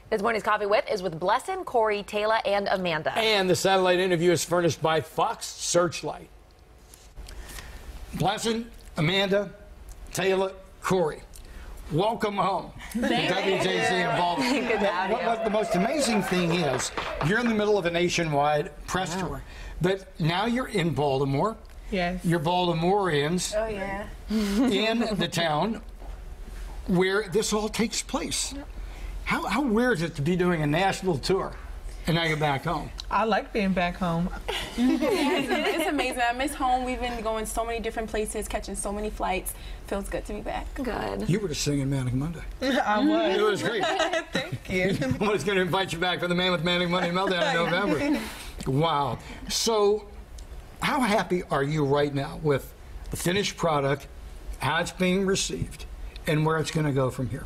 This morning's Coffee With is with Blessin, Corey, Taylor, and Amanda. And the satellite interview is furnished by Fox Searchlight. Blessin, Amanda, Taylor, Corey, welcome home. WJZ involved. Good to have you. What the most amazing thing is, you're in the middle of a nationwide press tour, but now you're in Baltimore. Yes. You're Baltimoreans Oh, yeah. in the town where this all takes place. How weird is it to be doing a national tour and now you're back home? I like being back home. It's amazing. I miss home. We've been going so many different places, catching so many flights. Feels good to be back. Good. You were just singing Manic Monday. I was. It was great. Thank you. I was going to invite you back for the Man with Manic Monday Meltdown in November. Wow. So how happy are you right now with the finished product, how it's being received, and where it's going to go from here?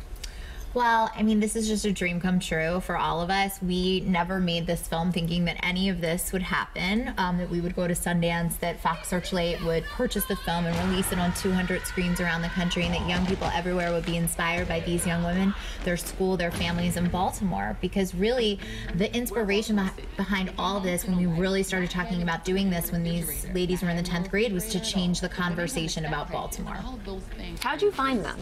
Well, I mean, this is just a dream come true for all of us. We never made this film thinking that any of this would happen, that we would go to Sundance, that Fox Searchlight would purchase the film and release it on 200 screens around the country, and that young people everywhere would be inspired by these young women, their school, their families in Baltimore. Because really, the inspiration behind all this, when we really started talking about doing this when these ladies were in the 10th grade, was to change the conversation about Baltimore. How'd you find them?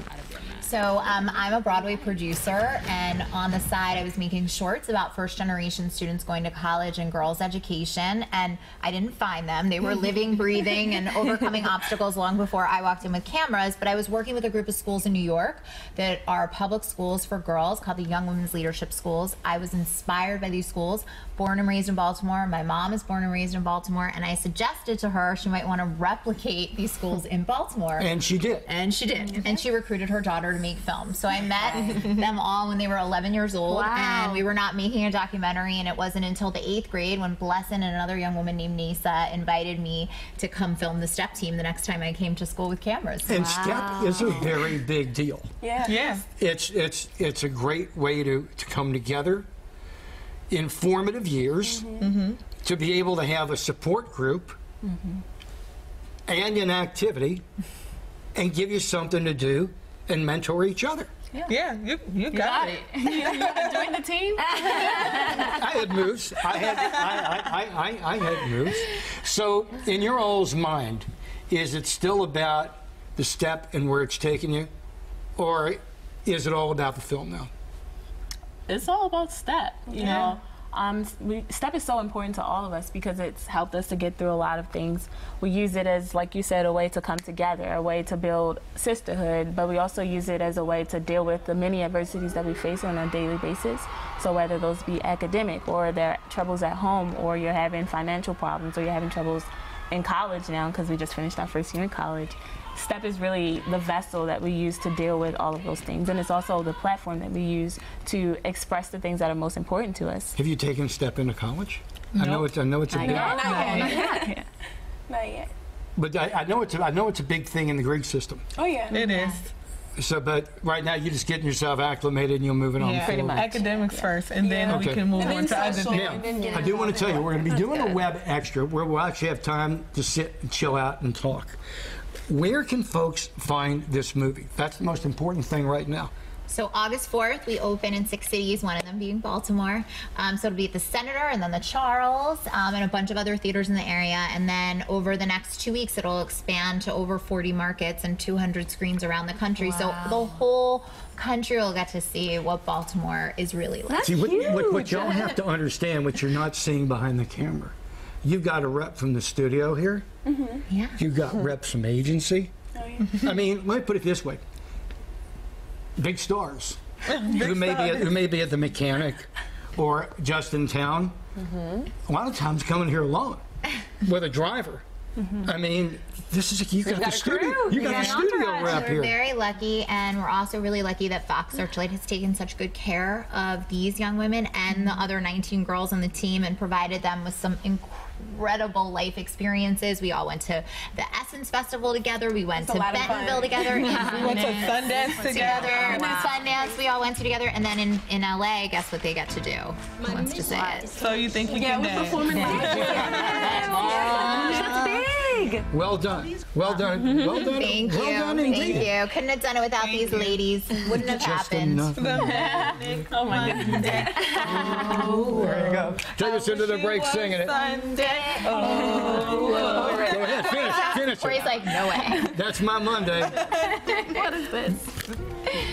So I'm a Broadway producer, and on the side I was making shorts about first-generation students going to college and girls' education, and I didn't find them. They were living, breathing, and overcoming obstacles long before I walked in with cameras, but I was working with a group of schools in New York that are public schools for girls called the Young Women's Leadership Schools. I was inspired by these schools, born and raised in Baltimore. My mom is born and raised in Baltimore, and I suggested to her she might want to replicate these schools in Baltimore. And she did. And she did. And she recruited her daughter to make films. So I met them all when they were 11 years old. Wow. And we were not making a documentary, and it wasn't until the 8th grade when Blessin and another young woman named Nasa invited me to come film the STEP team the next time I came to school with cameras. And STEP is a very big deal. Yeah. Yeah. It's a great way to come together in formative years, to be able to have a support group and an activity and give you something to do and mentor each other. Yeah, you got it. You joined the team? I had moves. I had moves. So in your all's mind, is it still about the STEP and where it's taking you, or is it all about the film now? It's all about STEP, you know. STEP is so important to all of us because it's helped us to get through a lot of things. We use it as, like you said, a way to come together, a way to build sisterhood, but we also use it as a way to deal with the many adversities that we face on a daily basis. So whether those be academic, or there are troubles at home, or you're having financial problems, or you're having troubles in college now because we just finished our first year in college, STEP is really the vessel that we use to deal with all of those things, and it's also the platform that we use to express the things that are most important to us. Have you taken STEP into college? Nope. I know it's a big. Not yet. Not yet. But I know it's a big thing in the Greek system. Oh, yeah. It is. So, but right now you're just getting yourself acclimated and you're moving on Yeah, forward. pretty much. Academics first, and then we Okay. can move And on then to other social, things. and then Now, get I do want to tell you, we're going to be doing a good. web extra where we'll actually have time to sit and chill out and talk. Where can folks find this movie? That's the most important thing right now. So August 4th, we open in 6 cities, one of them being Baltimore. So it'll be at the Senator, and then the Charles, and a bunch of other theaters in the area. And then over the next 2 weeks, it'll expand to over 40 markets and 200 screens around the country. So the whole country will get to see what Baltimore is really like. See, what y'all have to understand, what you're not seeing behind the camera, you've got a rep from the studio here. Yeah. You've got reps from agency. Oh, yeah. I mean, let me put it this way. Big stars who may be at the mechanic or just in town, a lot of times coming here alone with a driver. I mean, this is you got the studio. You got the studio rep We're here. very lucky, and we're also really lucky that Fox Searchlight has taken such good care of these young women and the other 19 girls on the team, and provided them with some incredible life experiences. We all went to the Essence Festival together. We went to Bentonville together. We went to Sundance together. Sundance we all went to together, and then in LA, guess what they get to do? Who wants to say it? So you think you can we're dance? performing live. That's big. big. Well done. Well done. Well done. Thank you. Well done Thank indeed. you. Couldn't have done it without these ladies. Wouldn't have Just happened. enough. Oh my goodness. There you go. Take us into the break singing it. Sunday. Go ahead. Finish Or he's it. like, no way. That's my Monday. What is this?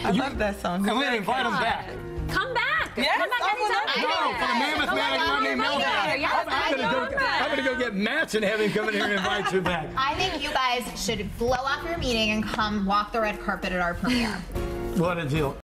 I love that song. Come in and invite them back. Come back. Yes, Come back I will anytime. No, for the Mammoth Manic Monday Meltdown. Yes, I'm gonna go get Matt's and have him come in here and invite you back. I think you guys should blow off your meeting and come walk the red carpet at our premiere. What a deal.